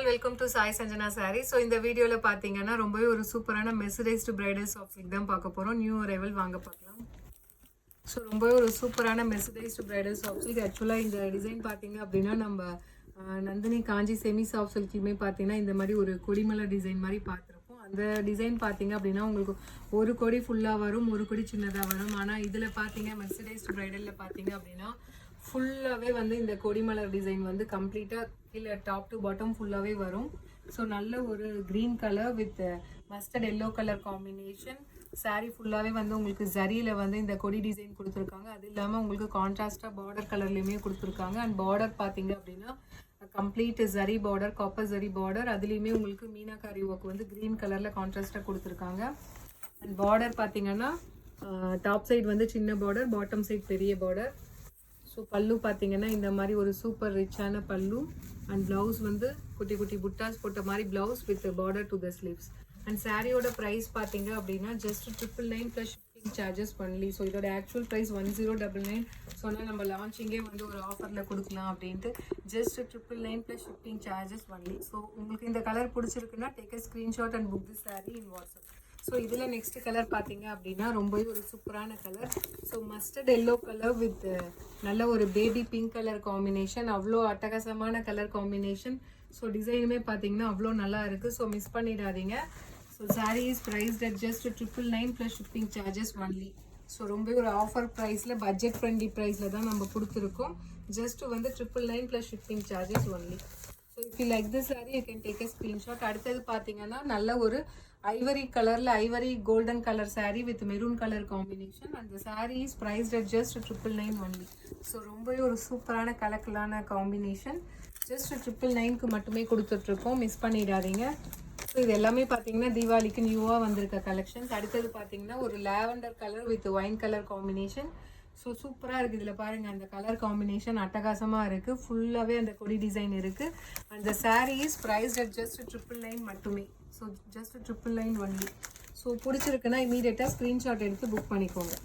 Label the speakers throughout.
Speaker 1: All welcome to Sai Sanjana sorry. So இந்த வீடியோவில் பார்த்தீங்கன்னா ரொம்பவே ஒரு சூப்பரான மெர்சரைஸ்டு பிரைடல் சாஃப்ட் சில்க் தான் பார்க்க போகிறோம். நியூ அரைவல் வாங்க பார்க்கலாம். ஸோ ரொம்பவே ஒரு சூப்பரான மெர்சரைஸ்டு பிரைடல் சாஃப்ட் சில்க். ஆக்சுவலாக இந்த டிசைன் பார்த்தீங்க அப்படின்னா நம்ம நந்தினி காஞ்சி செமி சாஃப்ட் சில்க்லையுமே பார்த்தீங்கன்னா இந்த மாதிரி ஒரு கொடிமலர் டிசைன் மாதிரி பார்த்துருப்போம். அந்த டிசைன் பார்த்தீங்க அப்படின்னா உங்களுக்கு ஒரு கொடி ஃபுல்லாக வரும், ஒரு கொடி சின்னதாக வரும். ஆனால் இதில் பார்த்தீங்க மெர்சரைஸ்டு பிரைடலில் பார்த்தீங்க அப்படின்னா ஃபுல்லாகவே வந்து இந்த கொடிமலர் டிசைன் வந்து கம்ப்ளீட்டாக கீழே டாப் டு பாட்டம் ஃபுல்லாகவே வரும். ஸோ நல்ல ஒரு green colour with mustard yellow colour combination. Sari ஃபுல்லாகவே வந்து உங்களுக்கு ஜரியில் வந்து இந்த கொடி டிசைன் கொடுத்துருக்காங்க. அது இல்லாமல் உங்களுக்கு கான்ட்ராஸ்டாக பார்டர் கலர்லேயுமே கொடுத்துருக்காங்க. அண்ட் பார்டர் பார்த்தீங்க அப்படின்னா complete zari border, copper zari border. அதுலேயுமே உங்களுக்கு மீனாக்காரி ஒர்க் வந்து க்ரீன் கலரில் கான்ட்ராஸ்டாக கொடுத்துருக்காங்க. அண்ட் பார்டர் பார்த்தீங்கன்னா டாப் சைடு வந்து சின்ன பார்டர், பாட்டம் சைடு பெரிய பார்டர். ஸோ பல்லு பார்த்தீங்கன்னா இந்த மாதிரி ஒரு சூப்பர் ரிச்சான பல்லு. அண்ட் ப்ளவுஸ் வந்து குட்டி குட்டி புட்டாஸ் போட்ட மாதிரி blouse with border to the sleeves. And சாரியோட ப்ரைஸ் பார்த்தீங்க அப்படின்னா ஜஸ்ட் 999 ப்ளஸ் ஷிப்பிங் சார்ஜஸ் பண்ணலி. ஸோ இதோட ஆக்சுவல் ப்ரைஸ் 1099. சொன்னால் நம்ம லான்ச்சிங்கே வந்து ஒரு ஆஃபரில் கொடுக்கலாம் அப்படின்ட்டு ஜஸ்ட் 999 ப்ளஸ் ஷிப்பிங் சார்ஜஸ் பண்ணலி. ஸோ உங்களுக்கு இந்த கலர் பிடிச்சிருக்குன்னா take a screenshot and book the sari in WhatsApp. So இதில் நெக்ஸ்ட் கலர் பார்த்தீங்க அப்படின்னா ரொம்பவே ஒரு சூப்பரான colour. So mustard yellow colour with நல்ல ஒரு பேபி பிங்க் கலர் காம்பினேஷன். அவ்வளோ அட்டகாசமான கலர் காம்பினேஷன். ஸோ டிசைனுமே பார்த்தீங்கன்னா அவ்வளோ நல்லா இருக்குது. ஸோ மிஸ் பண்ணிடாதீங்க. So sari is priced at just 999 plus shipping charges only. So ரொம்ப ஒரு ஆஃபர் ப்ரைஸில் பட்ஜெட் ஃப்ரெண்ட்லி ப்ரைஸில் தான் நம்ம கொடுத்துருக்கோம். ஜஸ்ட் வந்து 999 plus shipping charges only. So if you like this sari you can take a screenshot. அடுத்தது பார்த்தீங்கன்னா நல்ல ஒரு ஐவரி கலரில் ivory golden colour sari with maroon colour combination. அந்த sari is priced at just 999 only. So ரொம்பவே ஒரு சூப்பரான கலக்கலான காம்பினேஷன். ஜஸ்ட் 999க்கு மட்டுமே கொடுத்துட்ருக்கோம், மிஸ் பண்ணிடாதீங்க. ஸோ இது எல்லாமே பார்த்தீங்கன்னா தீபாவளிக்கு நியூவாக வந்திருக்க கலெக்ஷன்ஸ். அடுத்தது பார்த்தீங்கன்னா ஒரு lavender colour with wine colour combination. So சூப்பராக இருக்குது. இதில் பாருங்கள் அந்த கலர் காம்பினேஷன் அட்டகாசமாக இருக்குது. ஃபுல்லாகவே அந்த கொடி டிசைன் இருக்குது. அந்த sari is priced at just 999 மட்டுமே. So just 999 only. ஸோ பிடிச்சிருக்குன்னா இமீடியட்டாக ஸ்க்ரீன்ஷாட் எடுத்து புக் பண்ணிக்கோங்க.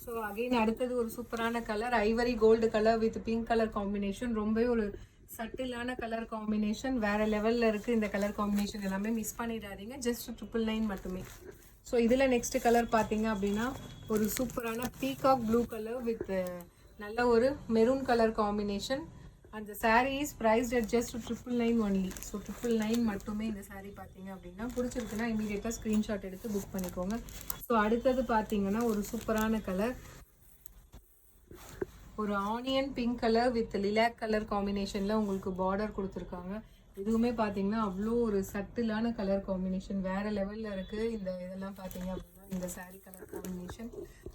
Speaker 1: ஸோ அகெயின் அடுத்தது ஒரு சூப்பரான colour ivory gold colour with pink colour combination. ரொம்பவே ஒரு சட்டிலான கலர் காம்பினேஷன். வேறு லெவலில் இருக்குது இந்த கலர் காம்பினேஷன். எல்லாமே மிஸ் பண்ணிடாதீங்க. ஜஸ்ட் 999 மட்டுமே. ஸோ இதில் நெக்ஸ்ட் கலர் பார்த்தீங்க அப்படின்னா ஒரு சூப்பரான பீகாக் ப்ளூ கலர் வித் நல்ல ஒரு மெரூன் கலர் காம்பினேஷன். அந்த sari is priced at just 999 only. So 999 மட்டுமே இந்த சாரீ பார்த்தீங்க அப்படின்னா பிடிச்சிருக்குன்னா இமீடியட்டாக ஸ்க்ரீன்ஷாட் எடுத்து புக் பண்ணிக்கோங்க. ஸோ அடுத்தது பார்த்தீங்கன்னா ஒரு சூப்பரான கலர் ஒரு onion pink colour with lilac colour காம்பினேஷனில் உங்களுக்கு பார்டர் கொடுத்துருக்காங்க. இதுவுமே பார்த்தீங்கன்னா அவ்வளோ ஒரு சட்டிலான கலர் காம்பினேஷன். வேறு லெவலில் இருக்குது. இதெல்லாம் பார்த்தீங்க அப்படின்னா இந்த சாரீ கலர் காம்பினேஷன்.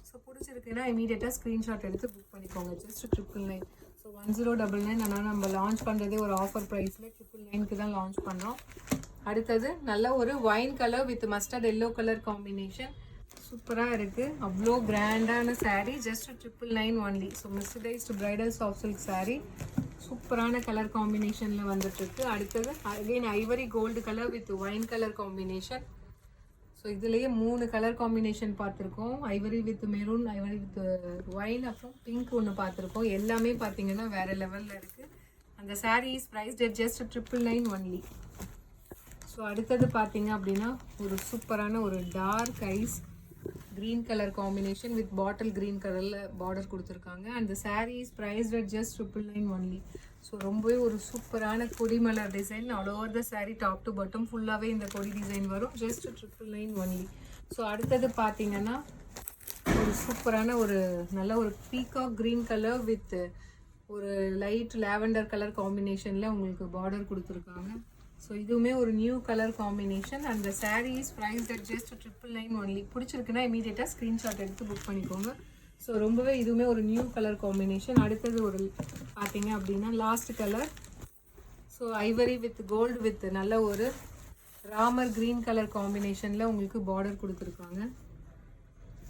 Speaker 1: ஸோ பிடிச்சிருக்குன்னா இமீடியட்டாக ஸ்க்ரீன்ஷாட் எடுத்து புக் பண்ணிக்கோங்க. ஜஸ்ட் 999. ஸோ 1099. ஆனால் நம்ம லான்ச் பண்ணுறதே ஒரு ஆஃபர் ப்ரைஸில் 999க்கு தான் லான்ச் பண்ணுறோம். அடுத்தது நல்ல ஒரு wine colour with mustard yellow colour combination. சூப்பராக இருக்குது. அவ்வளோ கிராண்டான sari. Just 999 only. So mercerised bridal soft silk sari சூப்பரான கலர் காம்பினேஷனில் வந்துட்டுருக்கு. அடுத்தது again ivory gold colour with wine colour combination. So இதுலேயே 3 கலர் காம்பினேஷன் பார்த்துருக்கோம். Ivory with maroon, ivory with wine, அப்புறம் பிங்க் ஒன்று பார்த்துருக்கோம். எல்லாமே பார்த்தீங்கன்னா வேறு லெவலில் இருக்குது. அந்த sari is priced at just 999 only. So அடுத்தது பார்த்தீங்க அப்படின்னா ஒரு சூப்பரான ஒரு dark ice green color combination with bottle green கலரில் பார்டர் கொடுத்துருக்காங்க. அந்த sari is priced at just 999 only. So ரொம்பவே ஒரு சூப்பரான கொடிமலர் design. All over the sari top to bottom ஃபுல்லாகவே இந்த கொடி டிசைன் வரும். Just 999 only. ஸோ அடுத்தது பார்த்தீங்கன்னா ஒரு சூப்பரான ஒரு நல்ல ஒரு பீகாக் க்ரீன் கலர் வித் ஒரு லைட் லாவெண்டர் கலர் காம்பினேஷனில் உங்களுக்கு பார்டர் கொடுத்துருக்காங்க. ஸோ இதுவுமே ஒரு நியூ கலர் காம்பினேஷன். அந்த sari is priced at just 999 only. பிடிச்சிருக்குன்னா இமீடியட்டாக ஸ்க்ரீன்ஷாட் எடுத்து புக் பண்ணிக்கோங்க. ஸோ ரொம்பவே இதுவுமே ஒரு நியூ கலர் காம்பினேஷன். அடுத்தது ஒரு பார்த்தீங்க அப்படின்னா last colour. So ivory with gold with நல்ல ஒரு ராமர் க்ரீன் கலர் காம்பினேஷனில் உங்களுக்கு பார்டர் கொடுத்துருக்காங்க.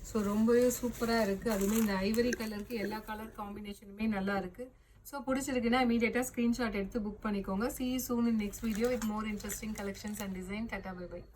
Speaker 1: ஸோ ரொம்பவே சூப்பராக இருக்குது. அதுவுமே இந்த ஐவரி கலருக்கு எல்லா கலர் காம்பினேஷனுமே நல்லா இருக்குது. ஸோ பிடிச்சிருக்குன்னா இமீடியட்டாக ஸ்க்ரீன்ஷாட் எடுத்து புக் பண்ணிக்கோங்க. See you soon in next video with more interesting collections and design. Tata, bye bye.